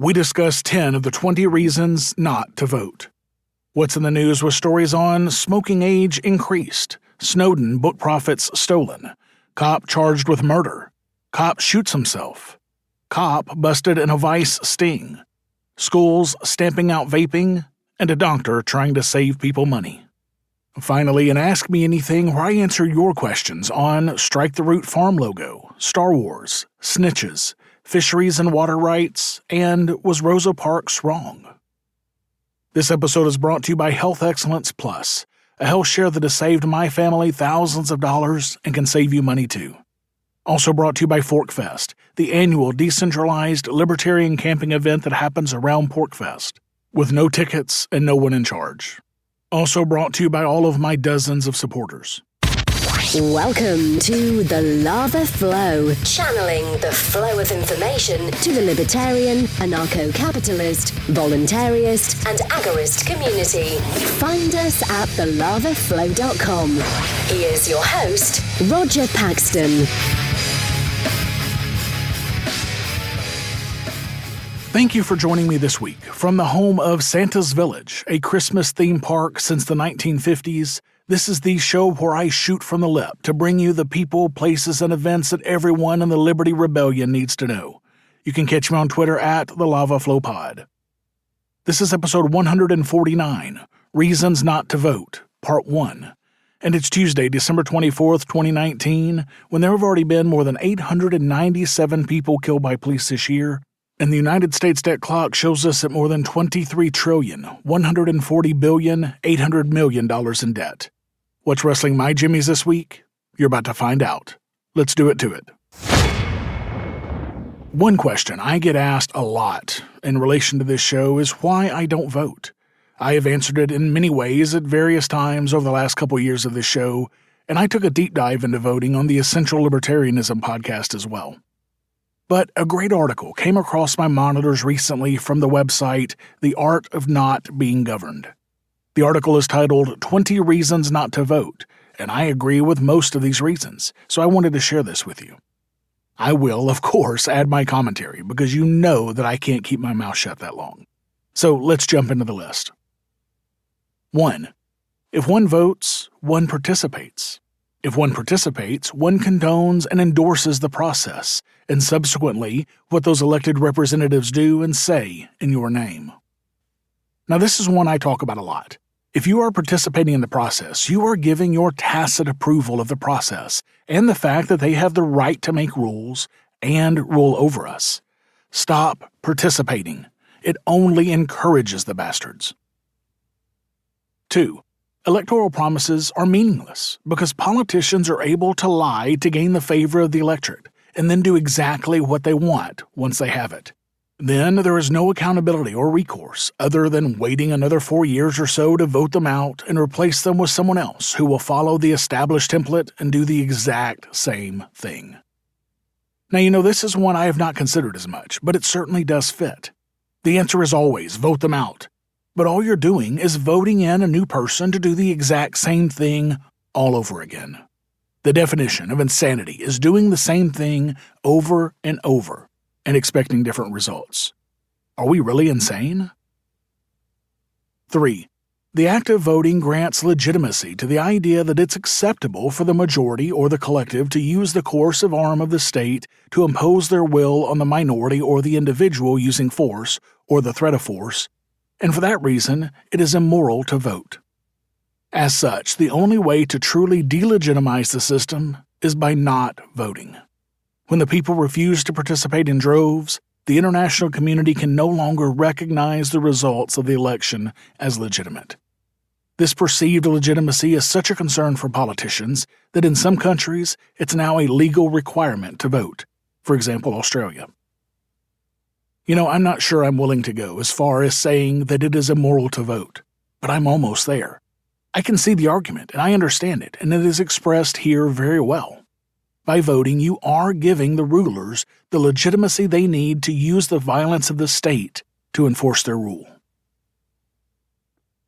we discuss 10 of the 20 reasons not to vote. What's in the news with stories on smoking age increased, Snowden book profits stolen, cop charged with murder, cop shoots himself, cop busted in a vice sting, schools stamping out vaping, and a doctor trying to save people money. Finally, an Ask Me Anything where I answer your questions on Strike the Root Farm logo, Star Wars, snitches, fisheries and water rights, and was Rosa Parks wrong? This episode is brought to you by Health Excellence Plus, a health share that has saved my family thousands of dollars and can save you money too. Also brought to you by ForkFest, the annual decentralized Libertarian camping event that happens around PorcFest, with no tickets and no one in charge. Also brought to you by all of my dozens of supporters. Welcome to The Lava Flow, channeling the flow of information to the libertarian, anarcho-capitalist, voluntarist, and agorist community. Find us at thelavaflow.com. Here's your host, Roger Paxton. Thank you for joining me this week from the home of Santa's Village, a Christmas theme park since the 1950s. This is the show where I shoot from the lip to bring you the people, places, and events that everyone in the Liberty Rebellion needs to know. You can catch me on Twitter at The Lava Flow Pod. This is episode 149, Reasons Not to Vote, Part 1. And it's Tuesday, December 24th, 2019, when there have already been more than 897 people killed by police this year, and the United States debt clock shows us at more than $23,140,800,000,000 in debt. What's wrestling my jimmies this week? You're about to find out. Let's do it to it. One question I get asked a lot in relation to this show is why I don't vote. I have answered it in many ways at various times over the last couple years of this show, and I took a deep dive into voting on the Essential Libertarianism podcast as well. But a great article came across my monitors recently from the website The Art of Not Being Governed. The article is titled 20 Reasons Not to Vote, and I agree with most of these reasons, so I wanted to share this with you. I will, of course, add my commentary because you know that I can't keep my mouth shut that long. So let's jump into the list. 1. If one votes, one participates. If one participates, one condones and endorses the process, and subsequently what those elected representatives do and say in your name. Now this is one I talk about a lot. If you are participating in the process, you are giving your tacit approval of the process and the fact that they have the right to make rules and rule over us. Stop participating. It only encourages the bastards. 2. Electoral promises are meaningless because politicians are able to lie to gain the favor of the electorate and then do exactly what they want once they have it. Then there is no accountability or recourse other than waiting another 4 years or so to vote them out and replace them with someone else who will follow the established template and do the exact same thing. Now, this is one I have not considered as much, but it certainly does fit. The answer is always vote them out. But all you're doing is voting in a new person to do the exact same thing all over again. The definition of insanity is doing the same thing over and over and expecting different results. Are we really insane? 3. The act of voting grants legitimacy to the idea that it's acceptable for the majority or the collective to use the coercive arm of the state to impose their will on the minority or the individual using force or the threat of force, and for that reason, it is immoral to vote. As such, the only way to truly delegitimize the system is by not voting. When the people refuse to participate in droves, the international community can no longer recognize the results of the election as legitimate. This perceived legitimacy is such a concern for politicians that in some countries it's now a legal requirement to vote, for example, Australia. I'm not sure I'm willing to go as far as saying that it is immoral to vote, but I'm almost there. I can see the argument, and I understand it, and it is expressed here very well. By voting, you are giving the rulers the legitimacy they need to use the violence of the state to enforce their rule.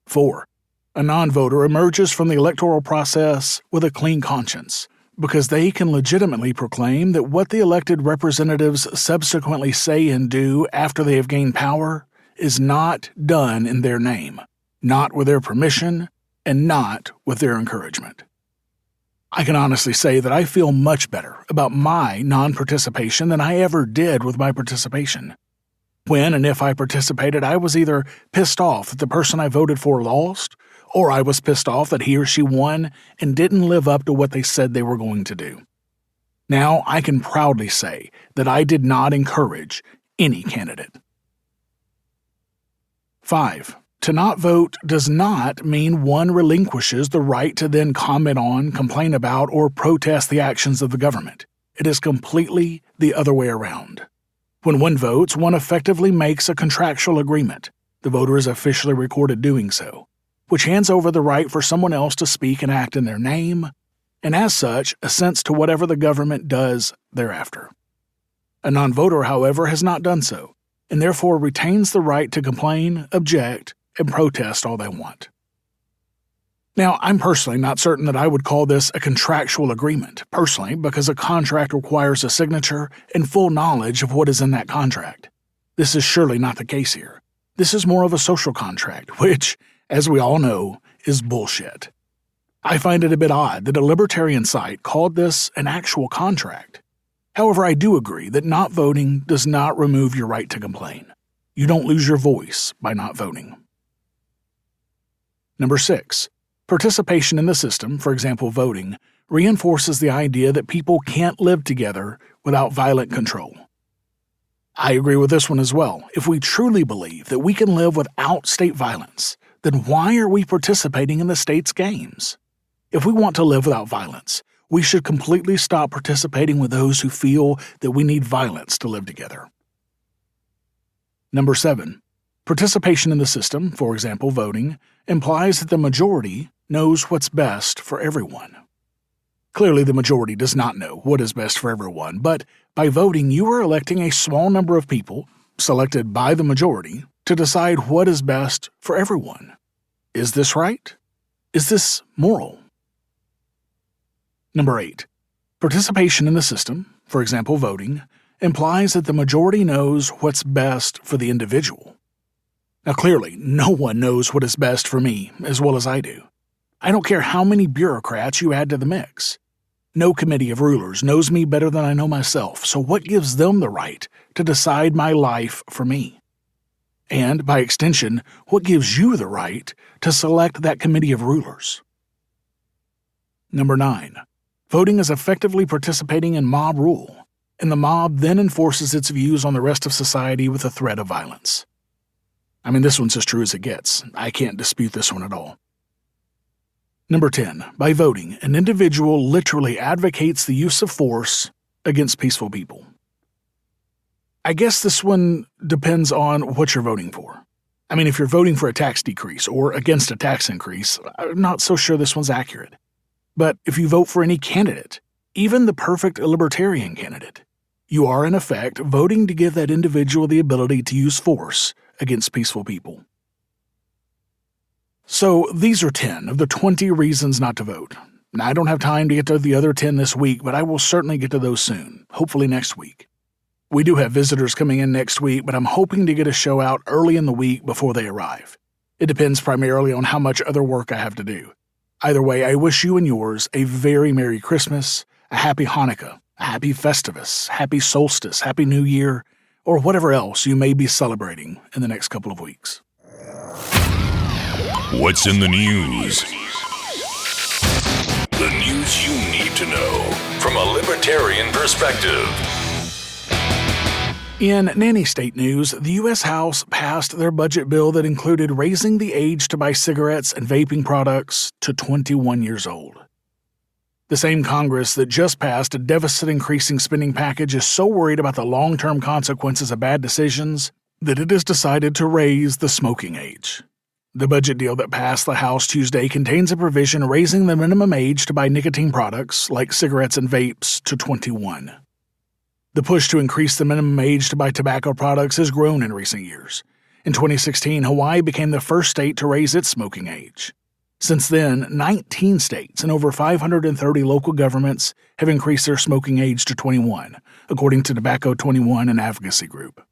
4. A non-voter emerges from the electoral process with a clean conscience, because they can legitimately proclaim that what the elected representatives subsequently say and do after they have gained power is not done in their name, not with their permission, and not with their encouragement. I can honestly say that I feel much better about my non-participation than I ever did with my participation. When and if I participated, I was either pissed off that the person I voted for lost, or I was pissed off that he or she won and didn't live up to what they said they were going to do. Now I can proudly say that I did not encourage any candidate. 5. To not vote does not mean one relinquishes the right to then comment on, complain about, or protest the actions of the government. It is completely the other way around. When one votes, one effectively makes a contractual agreement. The voter is officially recorded doing so, which hands over the right for someone else to speak and act in their name, and as such, assents to whatever the government does thereafter. A non-voter, however, has not done so, and therefore retains the right to complain, object, and protest all they want. Now, I'm personally not certain that I would call this a contractual agreement, personally, because a contract requires a signature and full knowledge of what is in that contract. This is surely not the case here. This is more of a social contract, which, as we all know, is bullshit. I find it a bit odd that a libertarian site called this an actual contract. However, I do agree that not voting does not remove your right to complain. You don't lose your voice by not voting. Number 6. Participation in the system, for example voting, reinforces the idea that people can't live together without violent control. I agree with this one as well. If we truly believe that we can live without state violence, then why are we participating in the state's games? If we want to live without violence, we should completely stop participating with those who feel that we need violence to live together. Number 7. Participation in the system, for example voting, implies that the majority knows what's best for everyone. Clearly, the majority does not know what is best for everyone, but by voting, you are electing a small number of people, selected by the majority, to decide what is best for everyone. Is this right? Is this moral? Number 8. Participation in the system, for example voting, implies that the majority knows what's best for the individual. Now clearly, no one knows what is best for me as well as I do. I don't care how many bureaucrats you add to the mix. No committee of rulers knows me better than I know myself, so what gives them the right to decide my life for me? And, by extension, what gives you the right to select that committee of rulers? Number 9. Voting is effectively participating in mob rule, and the mob then enforces its views on the rest of society with a threat of violence. I mean, this one's as true as it gets. I can't dispute this one at all. Number 10. By voting, an individual literally advocates the use of force against peaceful people. I guess this one depends on what you're voting for. I mean, if you're voting for a tax decrease or against a tax increase, I'm not so sure this one's accurate. But if you vote for any candidate, even the perfect libertarian candidate, you are in effect voting to give that individual the ability to use force against peaceful people. So these are 10 of the 20 reasons not to vote. Now, I don't have time to get to the other 10 this week, but I will certainly get to those soon, hopefully next week. We do have visitors coming in next week, but I'm hoping to get a show out early in the week before they arrive. It depends primarily on how much other work I have to do. Either way, I wish you and yours a very Merry Christmas, a Happy Hanukkah, a Happy Festivus, Happy Solstice, Happy New Year, or whatever else you may be celebrating in the next couple of weeks. What's in the news? The news you need to know from a libertarian perspective. In nanny state news, the U.S. House passed their budget bill that included raising the age to buy cigarettes and vaping products to 21 years old. The same Congress that just passed a deficit increasing spending package is so worried about the long-term consequences of bad decisions that it has decided to raise the smoking age. The budget deal that passed the House Tuesday contains a provision raising the minimum age to buy nicotine products like cigarettes and vapes to 21. The push to increase the minimum age to buy tobacco products has grown in recent years. In 2016, Hawaii became the first state to raise its smoking age. Since then, 19 states and over 530 local governments have increased their smoking age to 21, according to Tobacco 21, an advocacy group.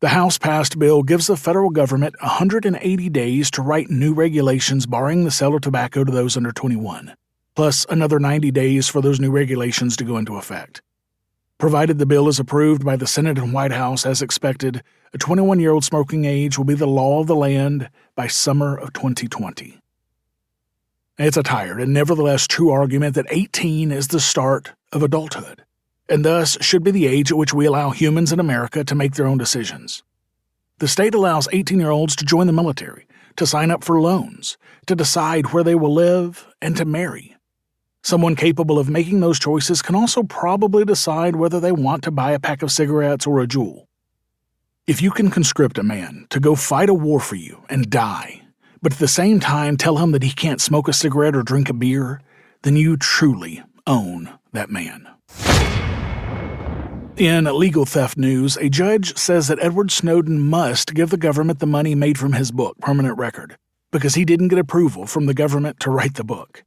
The House-passed bill gives the federal government 180 days to write new regulations barring the sale of tobacco to those under 21, plus another 90 days for those new regulations to go into effect. Provided the bill is approved by the Senate and White House as expected, a 21-year-old smoking age will be the law of the land by summer of 2020. It's a tired and nevertheless true argument that 18 is the start of adulthood, and thus should be the age at which we allow humans in America to make their own decisions. The state allows 18-year-olds to join the military, to sign up for loans, to decide where they will live, and to marry. Someone capable of making those choices can also probably decide whether they want to buy a pack of cigarettes or a Juul. If you can conscript a man to go fight a war for you and die, but at the same time tell him that he can't smoke a cigarette or drink a beer, then you truly own that man. In legal theft news, a judge says that Edward Snowden must give the government the money made from his book, Permanent Record, because he didn't get approval from the government to write the book.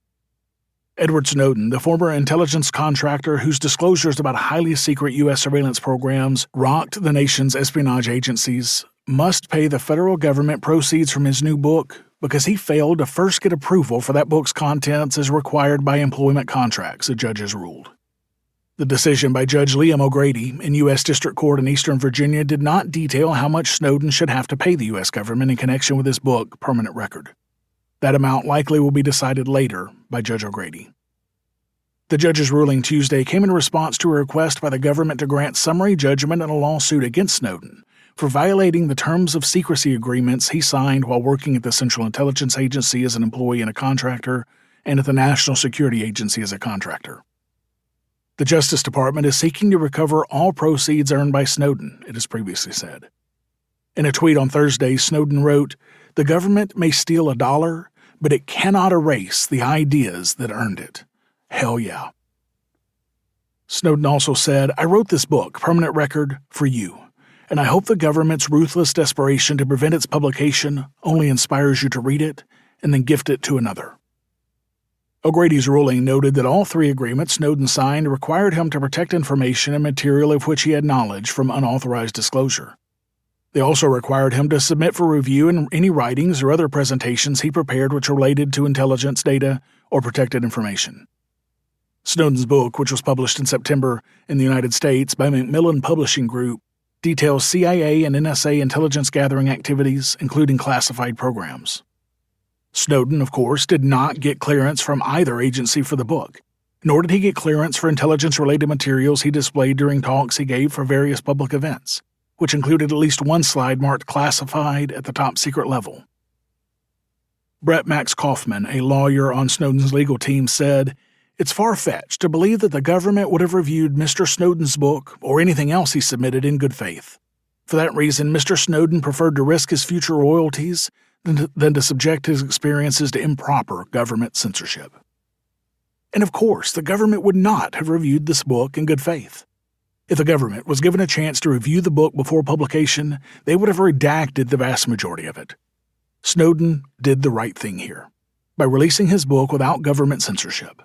Edward Snowden, the former intelligence contractor whose disclosures about highly secret U.S. surveillance programs rocked the nation's espionage agencies, must pay the federal government proceeds from his new book because he failed to first get approval for that book's contents as required by employment contracts, the judges ruled. The decision by Judge Liam O'Grady in U.S. District Court in Eastern Virginia did not detail how much Snowden should have to pay the U.S. government in connection with his book, Permanent Record. That amount likely will be decided later by Judge O'Grady. The judge's ruling Tuesday came in response to a request by the government to grant summary judgment in a lawsuit against Snowden for violating the terms of secrecy agreements he signed while working at the Central Intelligence Agency as an employee and a contractor, and at the National Security Agency as a contractor. The Justice Department is seeking to recover all proceeds earned by Snowden, it has previously said. In a tweet on Thursday, Snowden wrote, "The government may steal $1, but it cannot erase the ideas that earned it. Hell yeah." Snowden also said, "I wrote this book, Permanent Record, for you, and I hope the government's ruthless desperation to prevent its publication only inspires you to read it and then gift it to another." O'Grady's ruling noted that all three agreements Snowden signed required him to protect information and material of which he had knowledge from unauthorized disclosure. They also required him to submit for review any writings or other presentations he prepared which related to intelligence data or protected information. Snowden's book, which was published in September in the United States by Macmillan Publishing Group, details CIA and NSA intelligence gathering activities, including classified programs. Snowden, of course, did not get clearance from either agency for the book, nor did he get clearance for intelligence-related materials he displayed during talks he gave for various public events, which included at least one slide marked classified at the top secret level. Brett Max Kaufman, a lawyer on Snowden's legal team, said, "It's far-fetched to believe that the government would have reviewed Mr. Snowden's book or anything else he submitted in good faith. For that reason, Mr. Snowden preferred to risk his future royalties than to subject his experiences to improper government censorship." And of course, the government would not have reviewed this book in good faith. If the government was given a chance to review the book before publication, they would have redacted the vast majority of it. Snowden did the right thing here, by releasing his book without government censorship.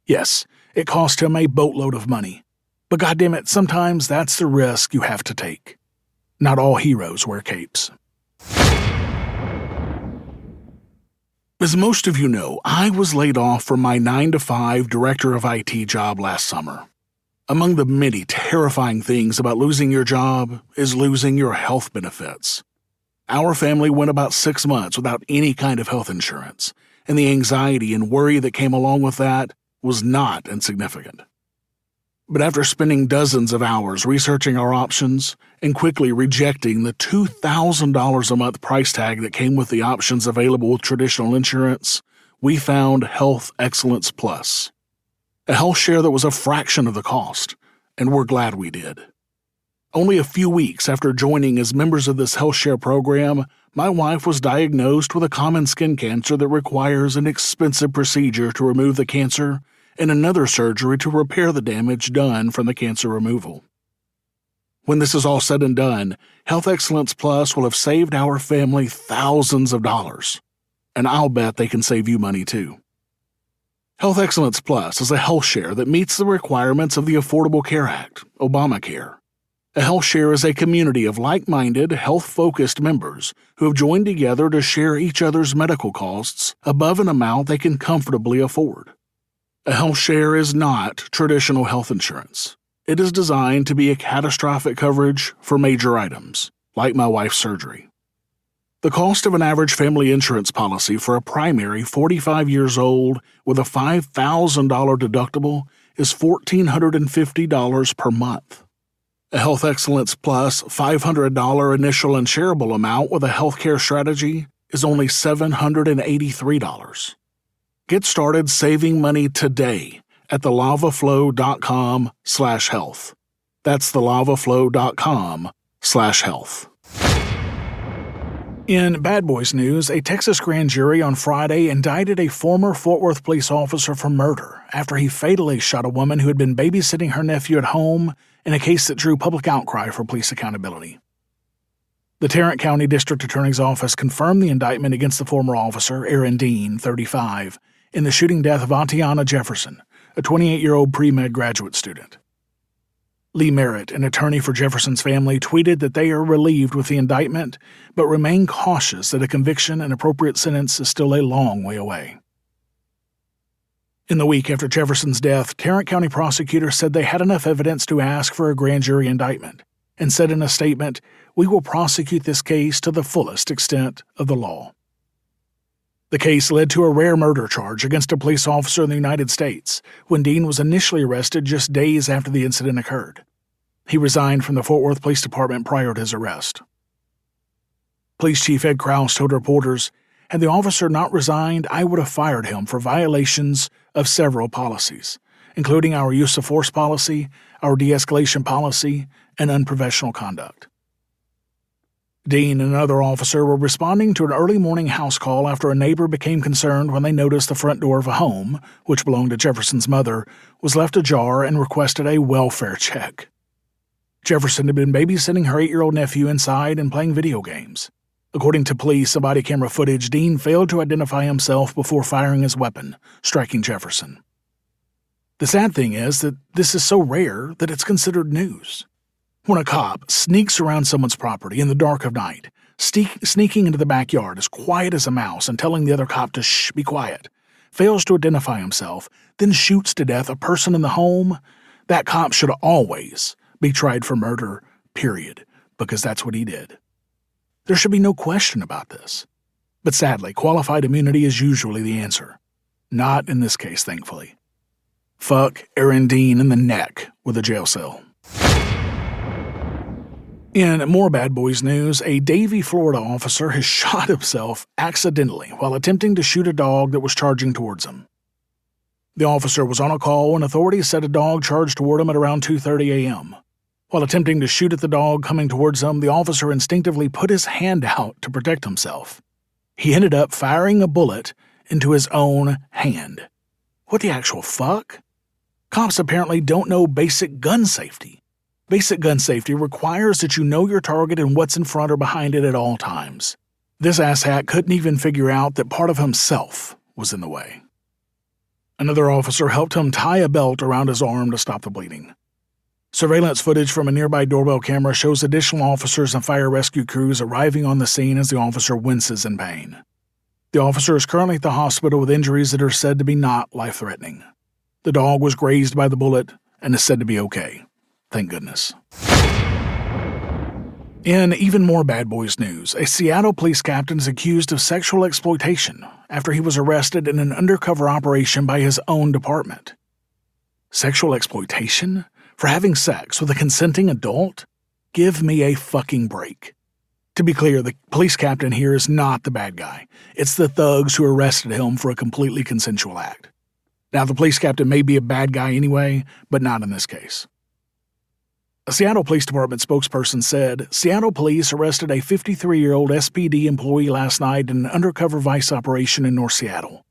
Yes, it cost him a boatload of money, but goddammit, sometimes that's the risk you have to take. Not all heroes wear capes. As most of you know, I was laid off from my 9-to-5 director of IT job last summer. Among the many terrifying things about losing your job is losing your health benefits. Our family went about 6 months without any kind of health insurance, and the anxiety and worry that came along with that was not insignificant. But after spending dozens of hours researching our options and quickly rejecting the $2,000 a month price tag that came with the options available with traditional insurance, we found Health Excellence Plus, a health share that was a fraction of the cost, and we're glad we did. Only a few weeks after joining as members of this health share program, my wife was diagnosed with a common skin cancer that requires an expensive procedure to remove the cancer and another surgery to repair the damage done from the cancer removal. When this is all said and done, Health Excellence Plus will have saved our family thousands of dollars. and I'll bet they can save you money too. Health Excellence Plus is a health share that meets the requirements of the Affordable Care Act, Obamacare. A health share is a community of like-minded, health-focused members who have joined together to share each other's medical costs above an amount they can comfortably afford. A health share is not traditional health insurance. It is designed to be a catastrophic coverage for major items, like my wife's surgery. The cost of an average family insurance policy for a primary 45 years old with a $5,000 deductible is $1,450 per month. A Health Excellence Plus $500 initial insurable amount with a healthcare strategy is only $783. Get started saving money today at thelavaflow.com/health. That's thelavaflow.com/health. In Bad Boys news, a Texas grand jury on Friday indicted a former Fort Worth police officer for murder after he fatally shot a woman who had been babysitting her nephew at home in a case that drew public outcry for police accountability. The Tarrant County District Attorney's Office confirmed the indictment against the former officer, Aaron Dean, 35, in the shooting death of Atiana Jefferson, a 28-year-old pre-med graduate student. Lee Merritt, an attorney for Jefferson's family, tweeted that they are relieved with the indictment, but remain cautious that a conviction and appropriate sentence is still a long way away. In the week after Jefferson's death, Tarrant County prosecutors said they had enough evidence to ask for a grand jury indictment, and said in a statement, "We will prosecute this case to the fullest extent of the law." The case led to a rare murder charge against a police officer in the United States when Dean was initially arrested just days after the incident occurred. He resigned from the Fort Worth Police Department prior to his arrest. Police Chief Ed Krause told reporters, "Had the officer not resigned, I would have fired him for violations of several policies, including our use of force policy, our de-escalation policy, and unprofessional conduct." Dean and another officer were responding to an early morning house call after a neighbor became concerned when they noticed the front door of a home, which belonged to Jefferson's mother, was left ajar and requested a welfare check. Jefferson had been babysitting her 8-year-old nephew inside and playing video games. According to police and body camera footage, Dean failed to identify himself before firing his weapon, striking Jefferson. The sad thing is that this is so rare that it's considered news. When a cop sneaks around someone's property in the dark of night, sneaking into the backyard as quiet as a mouse and telling the other cop to shh, be quiet, fails to identify himself, then shoots to death a person in the home, that cop should always be tried for murder, period, because that's what he did. There should be no question about this. But sadly, qualified immunity is usually the answer. Not in this case, thankfully. Fuck Aaron Dean in the neck with a jail cell. In more Bad Boys news, a Davie, Florida officer has shot himself accidentally while attempting to shoot a dog that was charging towards him. The officer was on a call when authorities said a dog charged toward him at around 2:30 a.m. While attempting to shoot at the dog coming towards him, the officer instinctively put his hand out to protect himself. He ended up firing a bullet into his own hand. What the actual fuck? Cops apparently don't know basic gun safety. Basic gun safety requires that you know your target and what's in front or behind it at all times. This asshat couldn't even figure out that part of himself was in the way. Another officer helped him tie a belt around his arm to stop the bleeding. Surveillance footage from a nearby doorbell camera shows additional officers and fire rescue crews arriving on the scene as the officer winces in pain. The officer is currently at the hospital with injuries that are said to be not life-threatening. The dog was grazed by the bullet and is said to be okay. Thank goodness. In even more Bad Boys news, a Seattle police captain is accused of sexual exploitation after he was arrested in an undercover operation by his own department. Sexual exploitation? For having sex with a consenting adult? Give me a fucking break. To be clear, the police captain here is not the bad guy. It's the thugs who arrested him for a completely consensual act. Now, the police captain may be a bad guy anyway, but not in this case. A Seattle Police Department spokesperson said, Seattle police arrested a 53-year-old SPD employee last night in an undercover vice operation in North Seattle.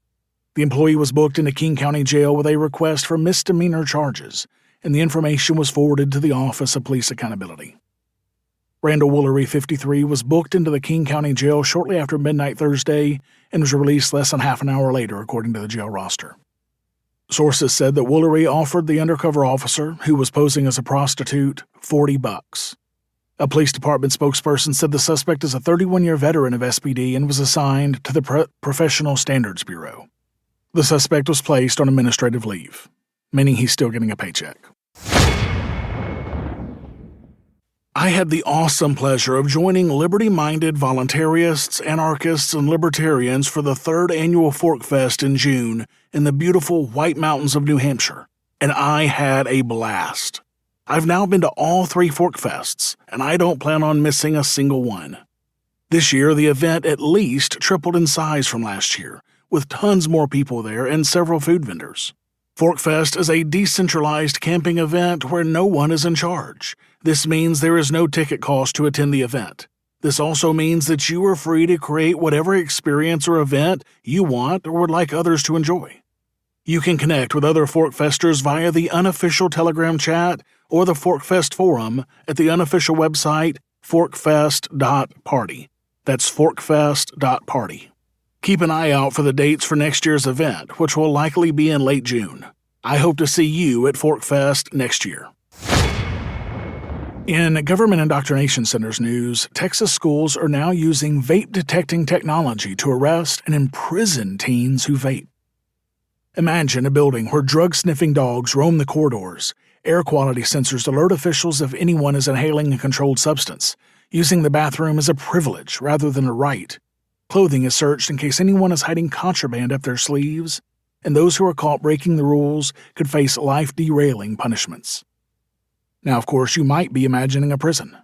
The employee was booked into King County Jail with a request for misdemeanor charges, and the information was forwarded to the Office of Police Accountability. Randall Woolery, 53, was booked into the King County Jail shortly after midnight Thursday and was released less than half an hour later, according to the jail roster. Sources said that Woolery offered the undercover officer, who was posing as a prostitute, $40. A police department spokesperson said the suspect is a 31-year veteran of SPD and was assigned to the Professional Standards Bureau. The suspect was placed on administrative leave, meaning he's still getting a paycheck. I had the awesome pleasure of joining liberty-minded voluntarists, anarchists, and libertarians for the 3rd annual ForkFest in June in the beautiful White Mountains of New Hampshire, and I had a blast. I've now been to all 3 ForkFests, and I don't plan on missing a single one. This year, the event at least tripled in size from last year, with tons more people there and several food vendors. ForkFest is a decentralized camping event where no one is in charge. This means there is no ticket cost to attend the event. This also means that you are free to create whatever experience or event you want or would like others to enjoy. You can connect with other ForkFesters via the unofficial Telegram chat or the ForkFest forum at the unofficial website forkfest.party. That's forkfest.party. Keep an eye out for the dates for next year's event, which will likely be in late June. I hope to see you at ForkFest next year. In Government Indoctrination Center's news, Texas schools are now using vape-detecting technology to arrest and imprison teens who vape. Imagine a building where drug-sniffing dogs roam the corridors. Air quality sensors alert officials if anyone is inhaling a controlled substance. Using the bathroom is a privilege rather than a right. Clothing is searched in case anyone is hiding contraband up their sleeves, and those who are caught breaking the rules could face life-derailing punishments. Now, of course, you might be imagining a prison.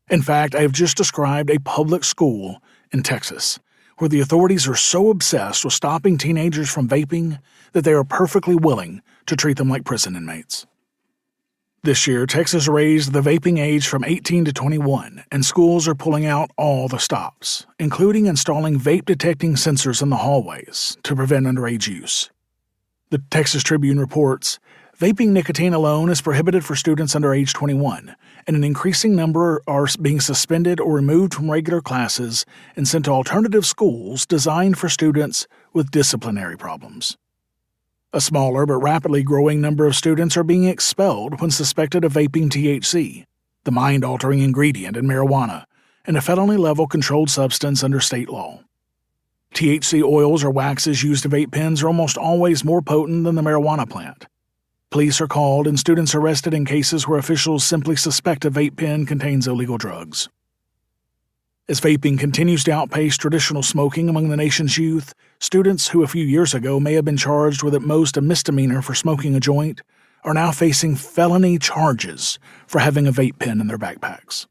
In fact, I have just described a public school in Texas, where the authorities are so obsessed with stopping teenagers from vaping that they are perfectly willing to treat them like prison inmates. This year, Texas raised the vaping age from 18 to 21, and schools are pulling out all the stops, including installing vape-detecting sensors in the hallways to prevent underage use. The Texas Tribune reports, vaping nicotine alone is prohibited for students under age 21, and an increasing number are being suspended or removed from regular classes and sent to alternative schools designed for students with disciplinary problems. A smaller but rapidly growing number of students are being expelled when suspected of vaping THC, the mind-altering ingredient in marijuana, and a felony-level controlled substance under state law. THC oils or waxes used in vape pens are almost always more potent than the marijuana plant. Police are called and students arrested in cases where officials simply suspect a vape pen contains illegal drugs. As vaping continues to outpace traditional smoking among the nation's youth, students who a few years ago may have been charged with at most a misdemeanor for smoking a joint are now facing felony charges for having a vape pen in their backpacks.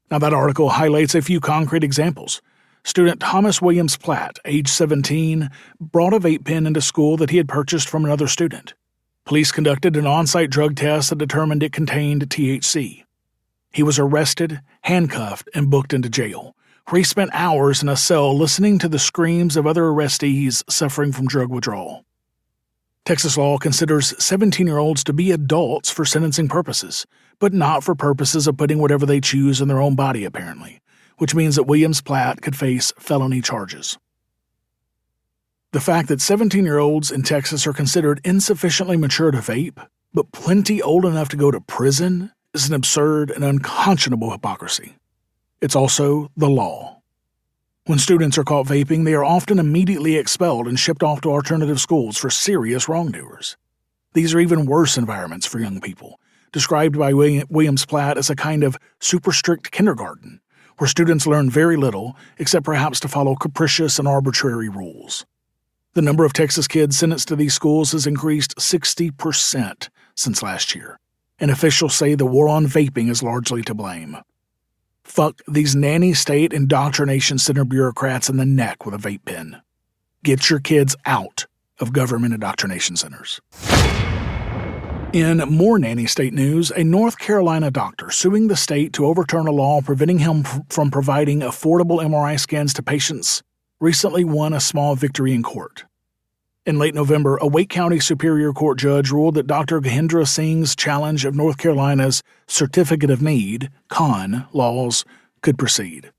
Now, that article highlights a few concrete examples. Student Thomas Williams Platt, age 17, brought a vape pen into school that he had purchased from another student. Police conducted an on-site drug test that determined it contained THC. He was arrested, handcuffed, and booked into jail, where he spent hours in a cell listening to the screams of other arrestees suffering from drug withdrawal. Texas law considers 17-year-olds to be adults for sentencing purposes, but not for purposes of putting whatever they choose in their own body, apparently, which means that Williams Platt could face felony charges. The fact that 17-year-olds in Texas are considered insufficiently mature to vape, but plenty old enough to go to prison, is an absurd and unconscionable hypocrisy. It's also the law. When students are caught vaping, they are often immediately expelled and shipped off to alternative schools for serious wrongdoers. These are even worse environments for young people, described by Williams Platt as a kind of super strict kindergarten, where students learn very little except perhaps to follow capricious and arbitrary rules. The number of Texas kids sentenced to these schools has increased 60% since last year, and officials say the war on vaping is largely to blame. Fuck these nanny state indoctrination center bureaucrats in the neck with a vape pen. Get your kids out of government indoctrination centers. In more nanny state news, a North Carolina doctor suing the state to overturn a law preventing him from providing affordable MRI scans to patients recently won a small victory in court. In late November, a Wake County Superior Court judge ruled that Dr. Gahendra Singh's challenge of North Carolina's Certificate of Need, CON, laws could proceed.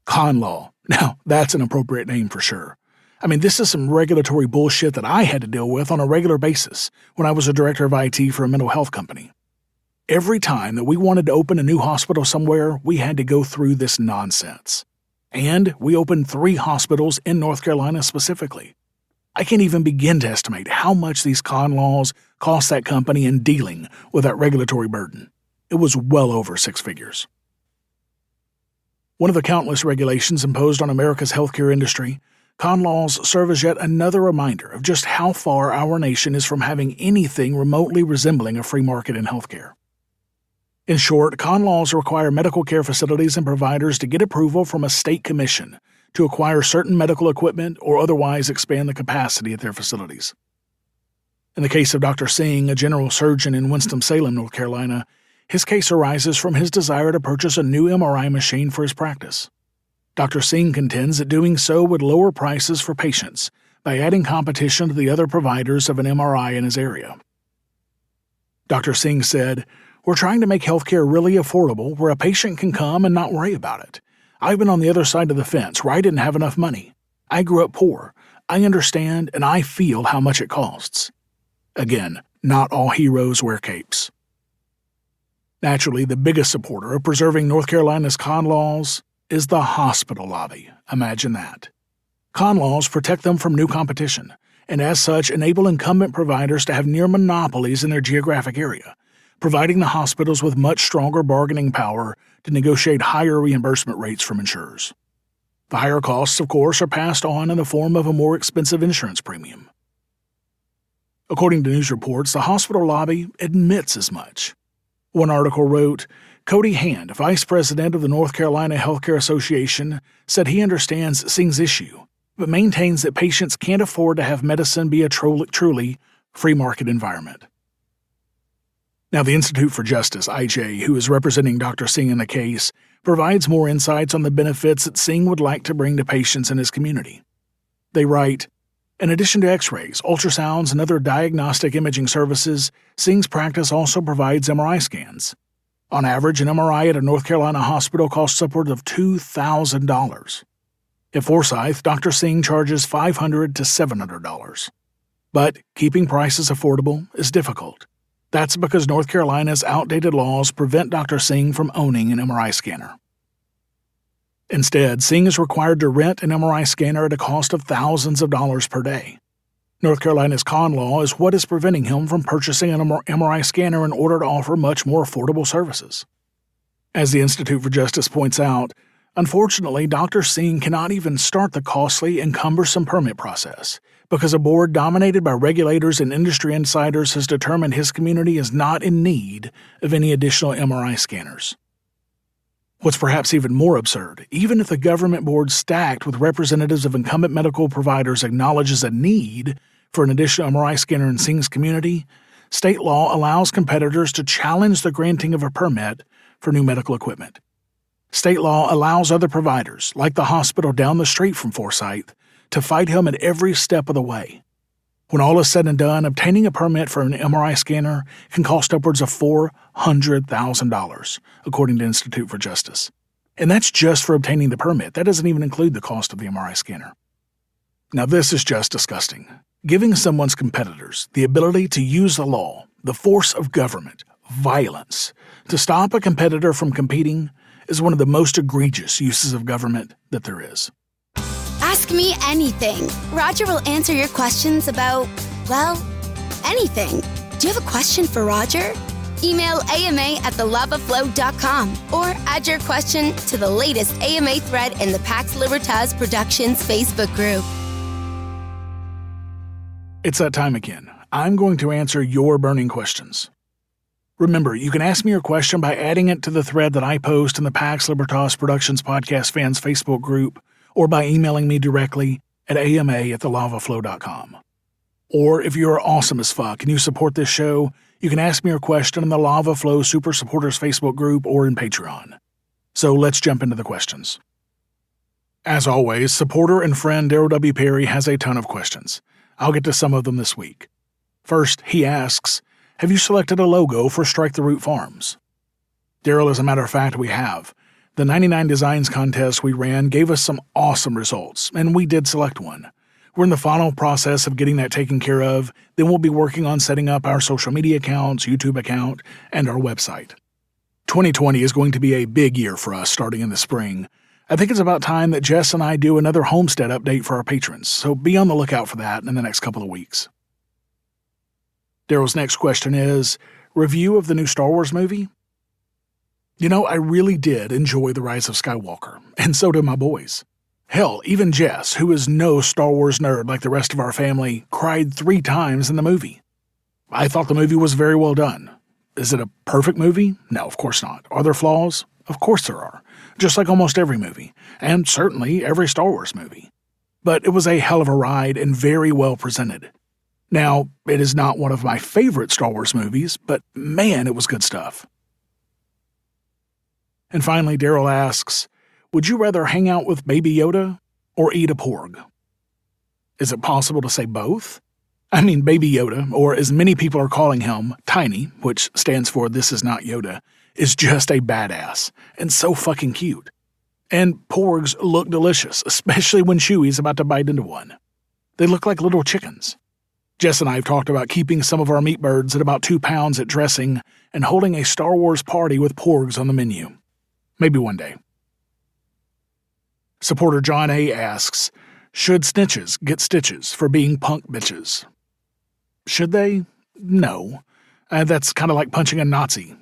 Con law. Now, that's an appropriate name for sure. I mean, this is some regulatory bullshit that I had to deal with on a regular basis when I was a director of IT for a mental health company. Every time that we wanted to open a new hospital somewhere, we had to go through this nonsense. And we opened 3 hospitals in North Carolina specifically. I can't even begin to estimate how much these con laws cost that company in dealing with that regulatory burden. It was well over 6 figures. One of the countless regulations imposed on America's healthcare industry, con laws serve as yet another reminder of just how far our nation is from having anything remotely resembling a free market in healthcare. In short, con laws require medical care facilities and providers to get approval from a state commission to acquire certain medical equipment or otherwise expand the capacity at their facilities. In the case of Dr. Singh, a general surgeon in Winston-Salem, North Carolina, his case arises from his desire to purchase a new MRI machine for his practice. Dr. Singh contends that doing so would lower prices for patients by adding competition to the other providers of an MRI in his area. Dr. Singh said, "We're trying to make healthcare really affordable where a patient can come and not worry about it. I've been on the other side of the fence where I didn't have enough money. I grew up poor. I understand and I feel how much it costs." Again, not all heroes wear capes. Naturally, the biggest supporter of preserving North Carolina's con laws is the hospital lobby. Imagine that. Con laws protect them from new competition, and as such enable incumbent providers to have near monopolies in their geographic area, providing the hospitals with much stronger bargaining power to negotiate higher reimbursement rates from insurers. The higher costs, of course, are passed on in the form of a more expensive insurance premium. According to news reports, the hospital lobby admits as much. One article wrote, Cody Hand, vice president of the North Carolina Healthcare Association, said he understands Singh's issue, but maintains that patients can't afford to have medicine be a truly free market environment. Now, the Institute for Justice, IJ, who is representing Dr. Singh in the case, provides more insights on the benefits that Singh would like to bring to patients in his community. They write, in addition to x-rays, ultrasounds, and other diagnostic imaging services, Singh's practice also provides MRI scans. On average, an MRI at a North Carolina hospital costs upwards of $2,000. At Forsyth, Dr. Singh charges $500 to $700. But keeping prices affordable is difficult. That's because North Carolina's outdated laws prevent Dr. Singh from owning an MRI scanner. Instead, Singh is required to rent an MRI scanner at a cost of thousands of dollars per day. North Carolina's con law is what is preventing him from purchasing an MRI scanner in order to offer much more affordable services. As the Institute for Justice points out, unfortunately, Dr. Singh cannot even start the costly and cumbersome permit process because a board dominated by regulators and industry insiders has determined his community is not in need of any additional MRI scanners. What's perhaps even more absurd, even if the government board stacked with representatives of incumbent medical providers acknowledges a need for an additional MRI scanner in Singh's community, state law allows competitors to challenge the granting of a permit for new medical equipment. State law allows other providers, like the hospital down the street from Forsyth, to fight him at every step of the way. When all is said and done, obtaining a permit for an MRI scanner can cost upwards of $400,000, according to Institute for Justice. And that's just for obtaining the permit. That doesn't even include the cost of the MRI scanner. Now, this is just disgusting. Giving someone's competitors the ability to use the law, the force of government, violence, to stop a competitor from competing is one of the most egregious uses of government that there is. Ask me anything. Roger will answer your questions about, well, anything. Do you have a question for Roger? Email ama@thelavaflow.com or add your question to the latest AMA thread in the Pax Libertas Productions Facebook group. It's that time again. I'm going to answer your burning questions. Remember, you can ask me your question by adding it to the thread that I post in the Pax Libertas Productions Podcast Fans Facebook group, or by emailing me directly at ama@thelavaflow.com. Or if you're awesome as fuck and you support this show, you can ask me your question in the Lava Flow Super Supporters Facebook group or in Patreon. So let's jump into the questions. As always, supporter and friend Daryl W. Perry has a ton of questions. I'll get to some of them this week. First, he asks, have you selected a logo for Strike the Root Farms? Daryl, as a matter of fact, we have. The 99 Designs contest we ran gave us some awesome results, and we did select one. We're in the final process of getting that taken care of, then we'll be working on setting up our social media accounts, YouTube account, and our website. 2020 is going to be a big year for us starting in the spring. I think it's about time that Jess and I do another homestead update for our patrons, so be on the lookout for that in the next couple of weeks. Daryl's next question is, review of the new Star Wars movie? You know, I really did enjoy The Rise of Skywalker, and so did my boys. Hell, even Jess, who is no Star Wars nerd like the rest of our family, cried 3 times in the movie. I thought the movie was very well done. Is it a perfect movie? No, of course not. Are there flaws? Of course there are, just like almost every movie, and certainly every Star Wars movie. But it was a hell of a ride and very well presented. Now, it is not one of my favorite Star Wars movies, but man, it was good stuff. And finally, Daryl asks, would you rather hang out with Baby Yoda or eat a porg? Is it possible to say both? I mean, Baby Yoda, or as many people are calling him, Tiny, which stands for This Is Not Yoda, is just a badass, and so fucking cute. And porgs look delicious, especially when Chewie's about to bite into one. They look like little chickens. Jess and I have talked about keeping some of our meat birds at about 2 pounds at dressing and holding a Star Wars party with porgs on the menu. Maybe one day. Supporter John A. asks, should snitches get stitches for being punk bitches? Should they? No. That's kind of like punching a Nazi.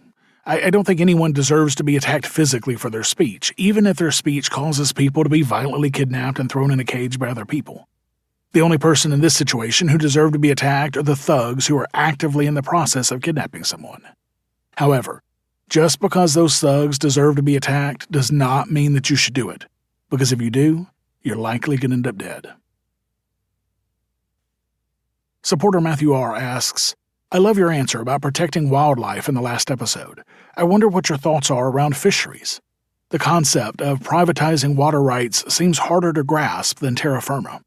I don't think anyone deserves to be attacked physically for their speech, even if their speech causes people to be violently kidnapped and thrown in a cage by other people. The only person in this situation who deserve to be attacked are the thugs who are actively in the process of kidnapping someone. However, just because those thugs deserve to be attacked does not mean that you should do it, because if you do, you're likely going to end up dead. Supporter Matthew R. asks, I love your answer about protecting wildlife in the last episode. I wonder what your thoughts are around fisheries. The concept of privatizing water rights seems harder to grasp than terra firma.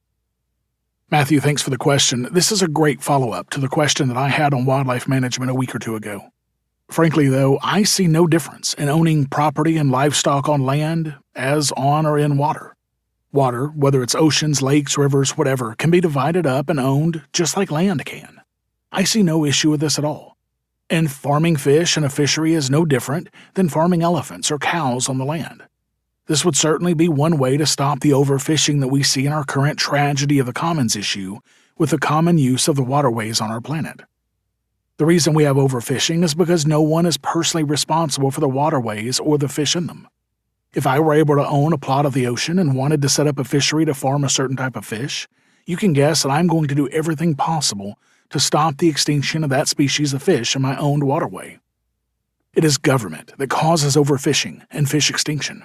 Matthew, thanks for the question. This is a great follow-up to the question that I had on wildlife management a week or two ago. Frankly, though, I see no difference in owning property and livestock on land as on or in water. Water, whether it's oceans, lakes, rivers, whatever, can be divided up and owned just like land can. I see no issue with this at all. And farming fish in a fishery is no different than farming elephants or cows on the land. This would certainly be one way to stop the overfishing that we see in our current tragedy of the commons issue with the common use of the waterways on our planet. The reason we have overfishing is because no one is personally responsible for the waterways or the fish in them. If I were able to own a plot of the ocean and wanted to set up a fishery to farm a certain type of fish, you can guess that I'm going to do everything possible to stop the extinction of that species of fish in my owned waterway. It is government that causes overfishing and fish extinction.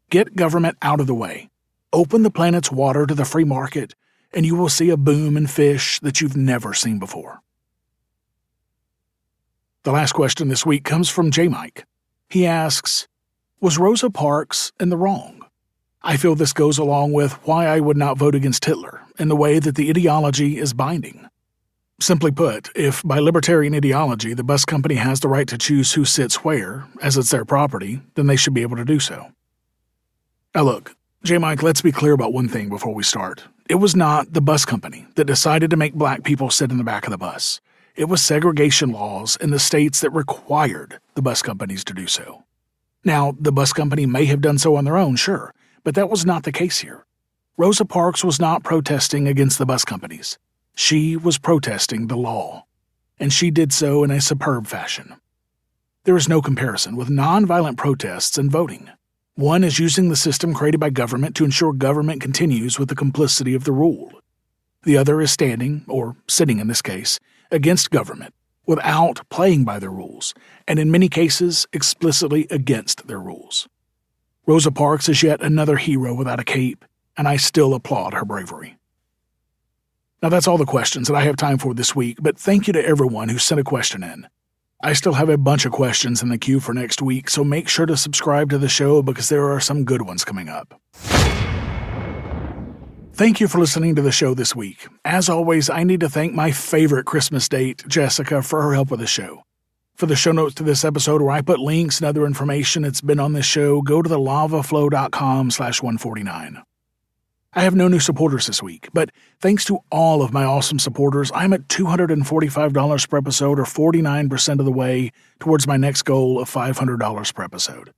Get government out of the way. Open the planet's water to the free market, and you will see a boom in fish that you've never seen before. The last question this week comes from J. Mike. He asks, was Rosa Parks in the wrong? I feel this goes along with why I would not vote against Hitler in the way that the ideology is binding. Simply put, if by libertarian ideology the bus company has the right to choose who sits where, as it's their property, then they should be able to do so. Now look, J. Mike, let's be clear about one thing before we start. It was not the bus company that decided to make black people sit in the back of the bus. It was segregation laws in the states that required the bus companies to do so. Now, the bus company may have done so on their own, sure, but that was not the case here. Rosa Parks was not protesting against the bus companies. She was protesting the law, and she did so in a superb fashion. There is no comparison with nonviolent protests and voting. One is using the system created by government to ensure government continues with the complicity of the ruled. The other is standing, or sitting in this case, against government without playing by their rules, and in many cases explicitly against their rules. Rosa Parks is yet another hero without a cape, and I still applaud her bravery. Now that's all the questions that I have time for this week, but thank you to everyone who sent a question in. I still have a bunch of questions in the queue for next week, so make sure to subscribe to the show because there are some good ones coming up. Thank you for listening to the show this week. As always, I need to thank my favorite Christmas date, Jessica, for her help with the show. For the show notes to this episode where I put links and other information that's been on this show, go to thelavaflow.com/149. I have no new supporters this week, but thanks to all of my awesome supporters, I'm at $245 per episode, or 49% of the way towards my next goal of $500 per episode.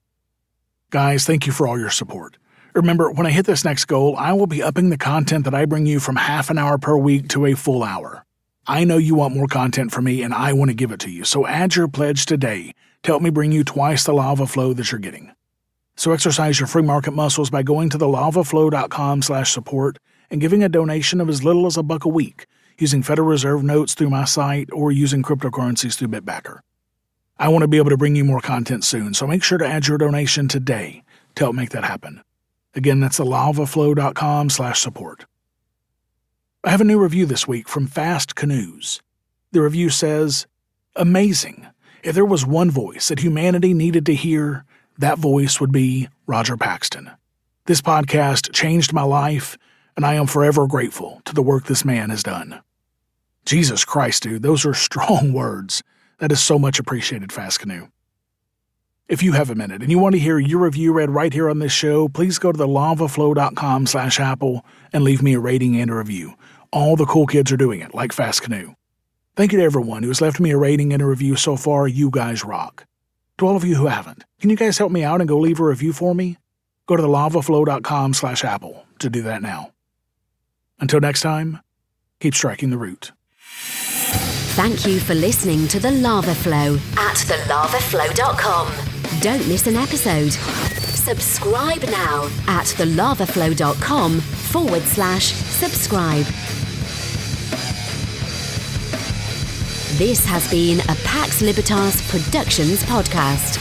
Guys, thank you for all your support. Remember, when I hit this next goal, I will be upping the content that I bring you from half an hour per week to a full hour. I know you want more content from me, and I want to give it to you, so add your pledge today to help me bring you twice the lava flow that you're getting. So exercise your free market muscles by going to thelavaflow.com/support and giving a donation of as little as $1 a week, using Federal Reserve notes through my site or using cryptocurrencies through Bitbacker. I want to be able to bring you more content soon, so make sure to add your donation today to help make that happen. Again, that's thelavaflow.com/support. I have a new review this week from Fast Canoes. The review says, "Amazing. If there was one voice that humanity needed to hear, that voice would be Roger Paxton. This podcast changed my life, and I am forever grateful to the work this man has done." Jesus Christ, dude, those are strong words. That is so much appreciated, Fast Canoe. If you have a minute and you want to hear your review read right here on this show, please go to thelavaflow.com/Apple and leave me a rating and a review. All the cool kids are doing it, like Fast Canoe. Thank you to everyone who has left me a rating and a review so far. You guys rock. To all of you who haven't, can you guys help me out and go leave a review for me? Go to thelavaflow.com/Apple to do that now. Until next time, keep striking the root. Thank you for listening to The Lava Flow at thelavaflow.com. Don't miss an episode. Subscribe now at thelavaflow.com/subscribe. This has been a Pax Libertas Productions podcast.